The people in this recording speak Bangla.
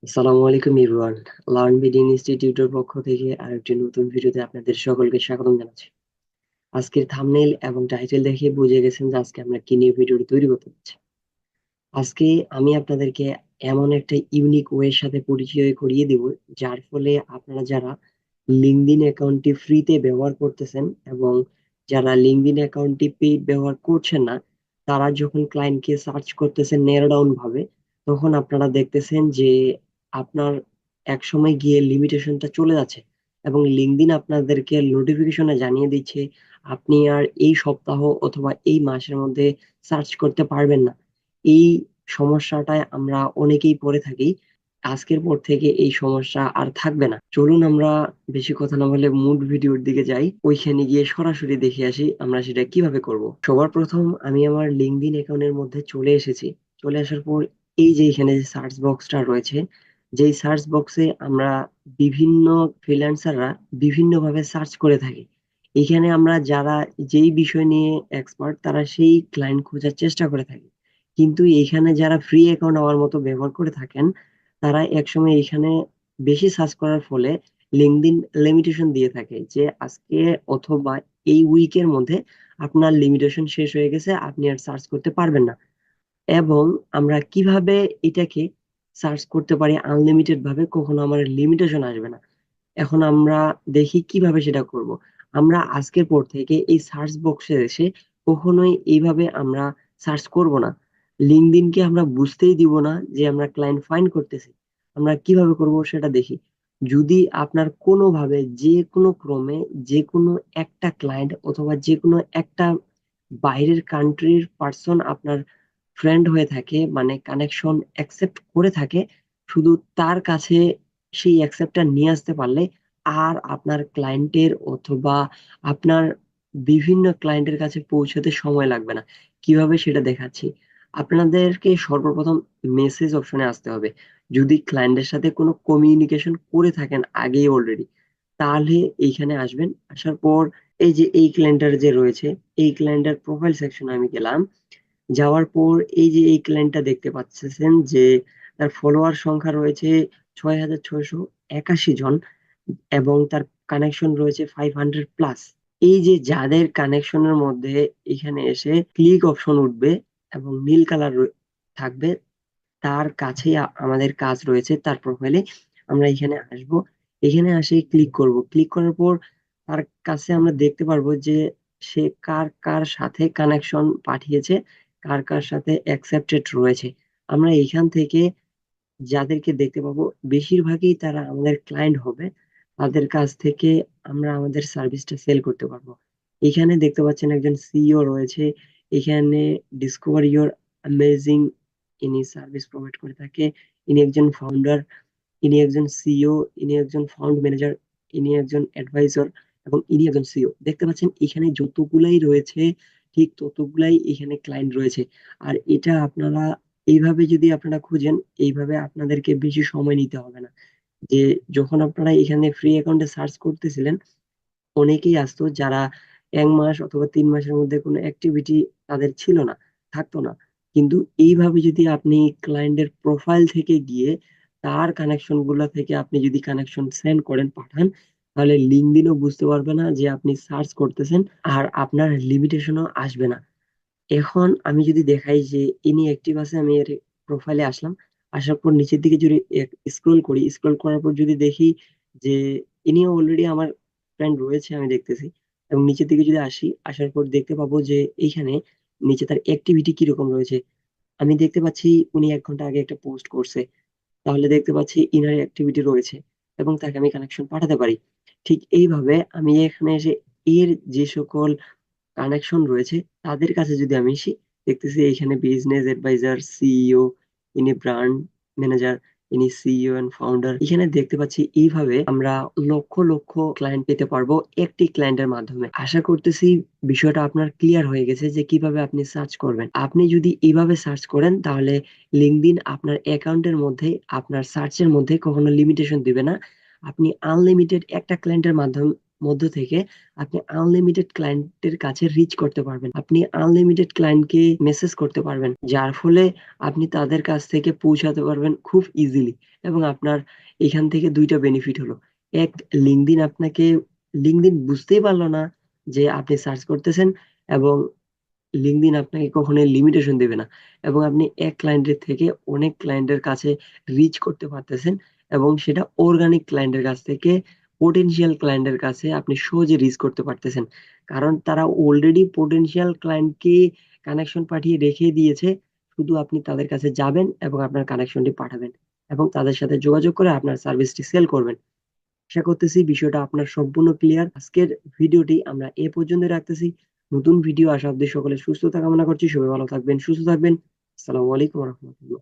আসসালামু আলাইকুম এভরিওয়ান। লার্ন বিডিং ইনস্টিটিউটের পক্ষ থেকে আরেকটি নতুন ভিডিওতে আপনাদের সকলকে স্বাগতম জানাচ্ছি। আজকের থাম্বনেইল এবং টাইটেল দেখে বুঝে গেছেন যে আজকে আমরা কি নিয়ে ভিডিওটি তৈরি করতে যাচ্ছি। আজকে আমি আপনাদেরকে এমন একটা ইউনিক ওয়ের সাথে পরিচয় করিয়ে দিব, যার ফলে আপনারা যারা লিঙ্কডইন অ্যাকাউন্টটি ফ্রিতে ব্যবহার করতেছেন এবং যারা লিঙ্কডইন অ্যাকাউন্টটি পেইড ব্যবহার করছেন না, তারা যখন ক্লায়েন্টকে সার্চ করতেছেন ন্যারো ডাউন ভাবে, তখন আপনারা দেখতেছেন যে আপনার এক সময় গিয়ে লিমিটেশনটা চলে যাচ্ছে এবং লিঙ্কডইন আপনাদেরকে নোটিফিকেশনে জানিয়ে দিচ্ছে আপনি আর এই সপ্তাহ অথবা এই মাসের মধ্যে সার্চ করতে পারবেন না। এই সমস্যাটায় আমরা অনেকেই পড়ে থাকি। আজকের পর থেকে এই সমস্যা আর থাকবে না। চলুন আমরা বেশি কথা না বলে মূল ভিডিওর দিকে যাই, ওইখানে গিয়ে সরাসরি দেখে আসি আমরা সেটা কিভাবে করব। সবার প্রথম আমি আমার লিঙ্কডইন অ্যাকাউন্টের মধ্যে চলে এসেছি। চলে আসার পর এই যে এখানে যে সার্চ বক্সটা রয়েছে, যেই সার্চ বক্সে আমরা বিভিন্ন ফ্রিল্যান্সাররা বিভিন্নভাবে সার্চ করে থাকি। এখানে আমরা যারা যেই বিষয় নিয়ে এক্সপার্ট তারা সেই ক্লায়েন্ট খোঁজার চেষ্টা করে থাকি। কিন্তু এখানে যারা ফ্রি অ্যাকাউন্ট আমার মতো ব্যবহার করে থাকেন, তারা একসময় এখানে বেশি সার্চ করার ফলে লিঙ্কডইন লিমিটেশন দিয়ে থাকে যে আজকে অথবা এই উইকের মধ্যে আপনার লিমিটেশন শেষ হয়ে গেছে, আপনি আর সার্চ করতে পারবেন না। এবং আমরা কিভাবে এটাকে সার্চ করতে পারি আনলিমিটেড ভাবে, কখনো আমার লিমিটেশন আসবে না। এখন আমরা দেখি কিভাবে সেটা করব। আমরা আজকের পর থেকে এই সার্চ বক্সে এসে কখনোই এইভাবে আমরা সার্চ করব না। লিঙ্কডইনকে আমরা বুঝতেই দিব না যে আমরা ক্লায়েন্ট ফাইন্ড করতেছি। আমরা কিভাবে করব সেটা দেখি। যদি আপনার কোনোভাবে যে কোনো ক্রমে যে কোনো একটা ক্লায়েন্ট অথবা যে কোনো একটা বাইরের কান্ট্রির পার্সন আপনার ফ্রেন্ড হয়ে থাকে, মানে কানেকশন অ্যাকসেপ্ট করে থাকে, শুধু তার কাছে সেই অ্যাকসেপ্টটা নিয়ে আসতে পারলে আর আপনার ক্লায়েন্টের অথবা আপনার বিভিন্ন ক্লায়েন্টের কাছে পৌঁছাতে সময় লাগবে না। কিভাবে সেটা দেখাচ্ছি। আপনাদেরকে সর্বপ্রথম মেসেজ অপশনে আসতে হবে। যদি ক্লায়েন্টের সাথে কোনো কমিউনিকেশন করে থাকেন আগেই অলরেডি, তাহলে এইখানে আসবেন। আসার পর এই যে এই ক্লায়েন্টার যে রয়েছে, এই ক্লায়েন্টার প্রোফাইল সেকশনে আমি গেলাম। যাওয়ার পর এই যে এই ক্লায়েন্টটা দেখতে পাচ্ছেন যে তার ফলোয়ার সংখ্যা রয়েছে 6,681 জন এবং তার কানেকশন রয়েছে 500+। এই যে যাদের কানেকশনের মধ্যে এখানে এসে ক্লিক অপশন উঠবে এবং নীল কালার থাকবে, তার কাছে আমাদের কাজ রয়েছে। তার প্রোফাইলে আমরা এখানে আসব। এখানে আসে ক্লিক করব। ক্লিক করার পর তার কাছে আমরা দেখতে পারবো যে সে কার কার সাথে কানেকশন পাঠিয়েছে, কার কার সাথে অ্যাকসেপ্টেড রয়েছে। আমরা এখান থেকে যাদেরকে দেখতে পাবো বেশিরভাগই তারা আমাদের ক্লায়েন্ট হবে। তাদের কাছ থেকে আমরা আমাদের সার্ভিসটা সেল করতে পারবো। এখানে দেখতে পাচ্ছেন একজন সিইও রয়েছে। এখানে ডিসকভার ইওর অ্যামেজিং, ইনি সার্ভিস প্রোভাইড করে থাকে। ইনি একজন ফাউন্ডার, ইনি একজন সিইও, ইনি একজন ফাউন্ড ম্যানেজার, ইনি একজন অ্যাডভাইজর এবং ইনি একজন সিইও। দেখতে পাচ্ছেন এখানে যতগুলাই রয়েছে ঠিক ততগুলাই এখানে ক্লায়েন্ট রয়েছে। আর এটা আপনারা এইভাবে যদি আপনারা খুঁজেন, এইভাবে আপনাদেরকে বেশি সময় নিতে হবে না। যে যখন আপনারা এখানে ফ্রি অ্যাকাউন্টে সার্চ করতেছিলেন, অনেকেই আসতো যারা 1 মাস অথবা 3 মাসের মধ্যে কোনো অ্যাক্টিভিটি তাদের ছিল না, থাকতো না। কিন্তু এইভাবে যদি আপনি ক্লায়েন্টের প্রোফাইল থেকে গিয়ে তার কানেকশন গুলা থেকে আপনি যদি কানেকশন সেন্ড করেন, পাঠান, তাহলে লিঙ্কডইনও বুঝতে পারবে না যে আপনি সার্চ করতেছেন আর আপনার লিমিটেশনও আসবে না। এখন আমি যদি দেখাই যে ইনি অ্যাক্টিভ আছে, আমি এর প্রোফাইলে আসলাম। আসার পর নিচের দিকে যদি স্ক্রল করি, স্ক্রল করার পর যদি দেখি যে ইনিও অলরেডি আমার ফ্রেন্ড রয়েছে আমি দেখতেছি। এবং নিচের দিকে যদি আসি, আসার পর দেখতে পাবো যে এইখানে নিচে তার অ্যাক্টিভিটি কিরকম রয়েছে। আমি দেখতে পাচ্ছি উনি 1 ঘন্টা আগে একটা পোস্ট করছে, তাহলে দেখতে পাচ্ছি ইনার অ্যাক্টিভিটি রয়েছে এবং তাকে আমি কানেকশন পাঠাতে পারি। ঠিক এইভাবে আমি এখানে এসে এর যে সকল কানেকশন রয়েছে তাদের কাছে যদি আমি আসি, দেখতেছি এখানে বিজনেস অ্যাডভাইজার, সিইও, ইনি ব্র্যান্ড ম্যানেজার, ইনি সিইও এন্ড ফাউন্ডার। এখানে দেখতে পাচ্ছি এইভাবে আমরা লক্ষ লক্ষ ক্লায়েন্ট পেতে পারবো একটি ক্লায়েন্টের মাধ্যমে। আশা করতেছি বিষয়টা আপনার ক্লিয়ার হয়ে গেছে যে কিভাবে আপনি সার্চ করবেন। আপনি যদি এইভাবে সার্চ করেন তাহলে লিঙ্কডইন আপনার অ্যাকাউন্টের মধ্যে, আপনার সার্চের মধ্যে কখনো লিমিটেশন দিবে না। আপনি আনলিমিটেড একটা ক্লায়েন্টের মাধ্যমে মধ্য থেকে আপনি আনলিমিটেড ক্লায়েন্টের কাছে রিচ করতে পারবেন। আপনি আনলিমিটেড ক্লায়েন্টকে মেসেজ করতে পারবেন, যার ফলে আপনি তাদের কাছ থেকে পৌঁছাতে পারবেন খুব ইজিলি। এবং আপনার এখান থেকে দুইটা বেনিফিট হলো, এক, লিঙ্কডইন বুঝতেই পারলো না যে আপনি সার্চ করতেছেন, এবং লিঙ্কডইন আপনাকে কখনোই লিমিটেশন দেবে না, এবং আপনি এক ক্লায়েন্টের থেকে অনেক ক্লায়েন্টের কাছে রিচ করতে পারতেছেন, এবং সেটা অর্গানিক ক্লায়েন্টের কাছ থেকে পোটেনশিয়াল ক্লায়েন্টের কাছে আপনি সহজে রিচ করতে পারতেছেন। কারণ তারা অলরেডি পোটেনশিয়াল ক্লায়েন্টকে কানেকশন পাঠিয়ে রেখে দিয়েছে, শুধু আপনি তাদের কাছে যাবেন এবং আপনার কানেকশনটি পাঠাবেন এবং তাদের সাথে যোগাযোগ করে আপনার সার্ভিসটি সেল করবেন। আশা করতেছি বিষয়টা আপনার সম্পূর্ণ ক্লিয়ার। আজকের ভিডিওটি আমরা এ পর্যন্ত রাখতেছি। নতুন ভিডিও আসা অব্দি সকলের সুস্থতা কামনা করছি। সবাই ভালো থাকবেন, সুস্থ থাকবেন। আসসালামু আলাইকুম রহমতুল্লাহ।